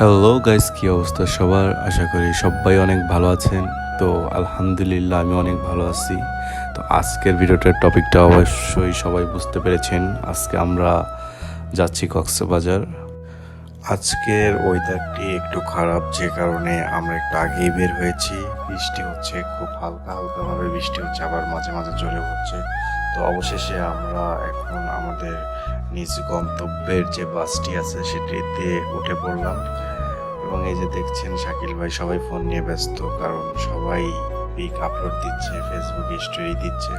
Hello guys, কি অবস্থা সবার? আশা করি সবাই অনেক ভালো আছেন। তো আলহামদুলিল্লাহ আমি অনেক ভালো আছি। তো আজকের ভিডিওটার টপিকটা অবশ্যই সবাই বুঝতে পেরেছেন। আজকে আমরা যাচ্ছি কক্সবাজার। আজকের ওয়েদারটি একটু খারাপ, যে কারণে আমরা একটু আগেই বের হয়েছি। বৃষ্টি হচ্ছে, খুব হালকা হালকাভাবে বৃষ্টি হচ্ছে, আবার মাঝে মাঝে জোরে হচ্ছে। তো অবশেষে আমরা এখন আমাদের নিজ গন্তব্যের যে বাসটি আছে সেটিতে উঠে পড়লাম। এবং এই যে দেখছেন শাকিল ভাই, সবাই ফোন নিয়ে ব্যস্ত, কারণ সবাই পিক আপলোড দিচ্ছে, ফেসবুকে স্টোরি দিচ্ছে।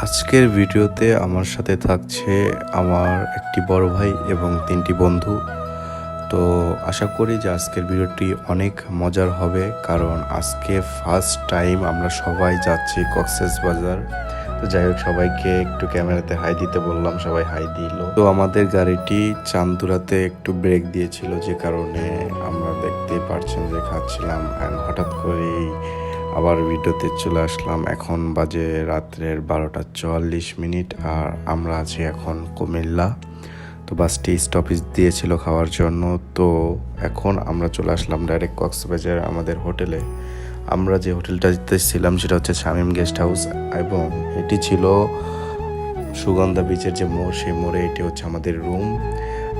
আজকের ভিডিওতে আমার সাথে থাকছে আমার একটি বড় ভাই এবং 3টি বন্ধু। তো আশা করি যে আজকের ভিডিওটি অনেক মজার হবে, কারণ আজকে ফার্স্ট টাইম আমরা সবাই যাচ্ছি কক্সবাজার। তো যাই হোক, সবাইকে একটু ক্যামেরাতে হাই দিতে বললাম, সবাই হাই দিল। তো আমাদের গাড়িটি চান্দুরাতে একটু ব্রেক দিয়েছিল, যে কারণে আমরা দেখতেই পারছেন যে খাচ্ছিলাম, অ্যান্ড হঠাৎ করেই আবার ভিডিওতে চলে আসলাম। এখন বাজে রাত্রের 12:44, আর আমরা আছি এখন কুমিল্লা। তো বাসটি স্টপেজ দিয়েছিল খাওয়ার জন্য। তো এখন আমরা চলে আসলাম ডাইরেক্ট কক্সবাজার আমাদের হোটেলে। আমরা যে হোটেলটাতে ছিলাম সেটা হচ্ছে শামীম গেস্ট হাউস, এবং এটি ছিল সুগন্ধা বিচের যে মোড়, সেই মোড়ে এটি হচ্ছে আমাদের রুম।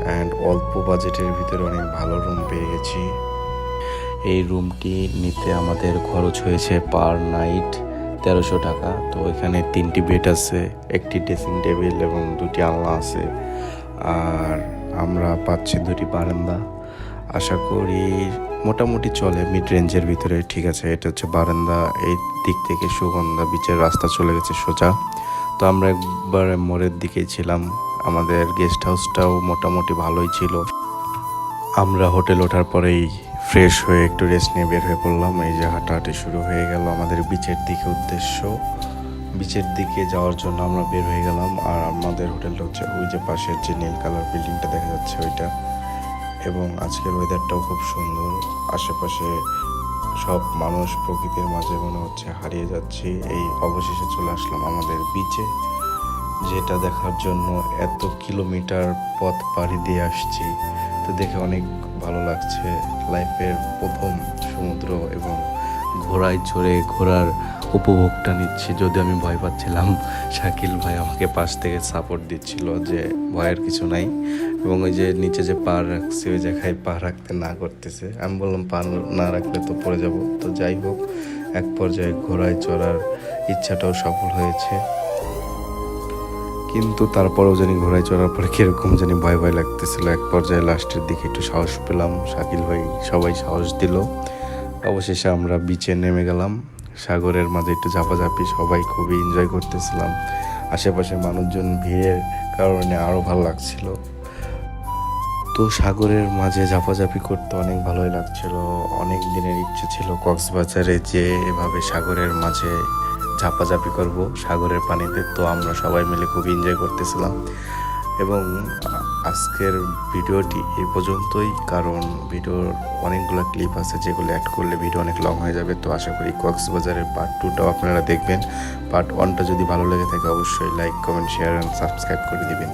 অ্যান্ড অল্প বাজেটের ভিতরে অনেক ভালো রুম পেয়ে গেছি। এই রুমটি নিতে আমাদের খরচ হয়েছে পার নাইট 1300 টাকা। তো এখানে 3টি বেড আছে, একটি ড্রেসিং টেবিল এবং 2টি আলনা আছে, আর আমরা পাচ্ছি 2টি বারান্দা। আশা করি মোটামুটি চলে, মিড রেঞ্জের ভিতরে ঠিক আছে। এটা হচ্ছে বারান্দা, এই দিক থেকে সুগন্ধা বিচের রাস্তা চলে গেছে সোজা। তো আমরা একবার মোড়ের দিকেই ছিলাম। আমাদের গেস্ট হাউসটাও মোটামুটি ভালোই ছিল। আমরা হোটেল ওঠার পরেই ফ্রেশ হয়ে একটু রেস্ট নিয়ে বের হয়ে পড়লাম। এই যে হাঁটাহাঁটি শুরু হয়ে গেল আমাদের বিচের দিকে উদ্দেশ্য। বিচের দিকে যাওয়ার জন্য আমরা বের হয়ে গেলাম। আর আমাদের হোটেলটা হচ্ছে ওই যে পাশের যে নীল কালার বিল্ডিংটা দেখা যাচ্ছে ওইটা। এবং আজকের ওয়েদারটাও খুব সুন্দর, আশেপাশে সব মানুষ প্রকৃতির মাঝে মনে হচ্ছে হারিয়ে যাচ্ছি। এই অবশেষে চলে আসলাম আমাদের বিচে, যেটা দেখার জন্য এত কিলোমিটার পথ পাড়ি দিয়ে আসছি। তো দেখে অনেক ভালো লাগছে। লাইফের প্রথম সমুদ্র এবং ঘোড়ায় চড়ে ঘোরার উপভোগটা নিচ্ছি। যদি আমি ভয় পাচ্ছিলাম, শাকিল ভাই আমাকে পাশ থেকে সাপোর্ট দিচ্ছিল যে ভয়ের কিছু নাই। এবং ওই যে নিচে যে পা রাখছে, ওই জায়গায় পা রাখতে না করতেছে। আমি বললাম পা না রাখলে তো পড়ে যাব। তো যাই হোক, এক পর্যায়ে ঘোড়ায় চড়ার ইচ্ছাটাও সফল হয়েছে। কিন্তু তারপরেও জানি ঘোড়ায় চড়ার পরে কীরকম জানি ভয় ভয় লাগতেছিল। এক পর্যায়ে লাস্টের দিকে একটু সাহস পেলাম, শাকিল ভাই সবাই সাহস দিল। অবশেষে আমরা বিচে নেমে গেলাম। সাগরের মাঝে একটু ঝাপাঝাপি, সবাই খুবই এনজয় করতেছিলাম। আশেপাশে মানুষজন ভিড়ের কারণে আরও ভালো লাগছিল। তো সাগরের মাঝে ঝাপাঝাপি করতে অনেক ভালোই লাগছিল। অনেক দিনের ইচ্ছে ছিল কক্সবাজারে যে এভাবে সাগরের মাঝে ঝাপাঝাপি করব সাগরের পানিতে। তো আমরা সবাই মিলে খুব এনজয় করতেছিলাম। এবং আজকের ভিডিওটি এই পর্যন্তই, কারণ ভিডিওর অনেকগুলো ক্লিপ আছে যেগুলো অ্যাড করলে ভিডিও অনেক লং হয়ে যাবে। তো আশা করি কক্সবাজারের পার্ট 2টাও আপনারা দেখবেন। পার্ট 1টা যদি ভালো লেগে থাকে অবশ্যই like, comment, share and subscribe করে দিবেন।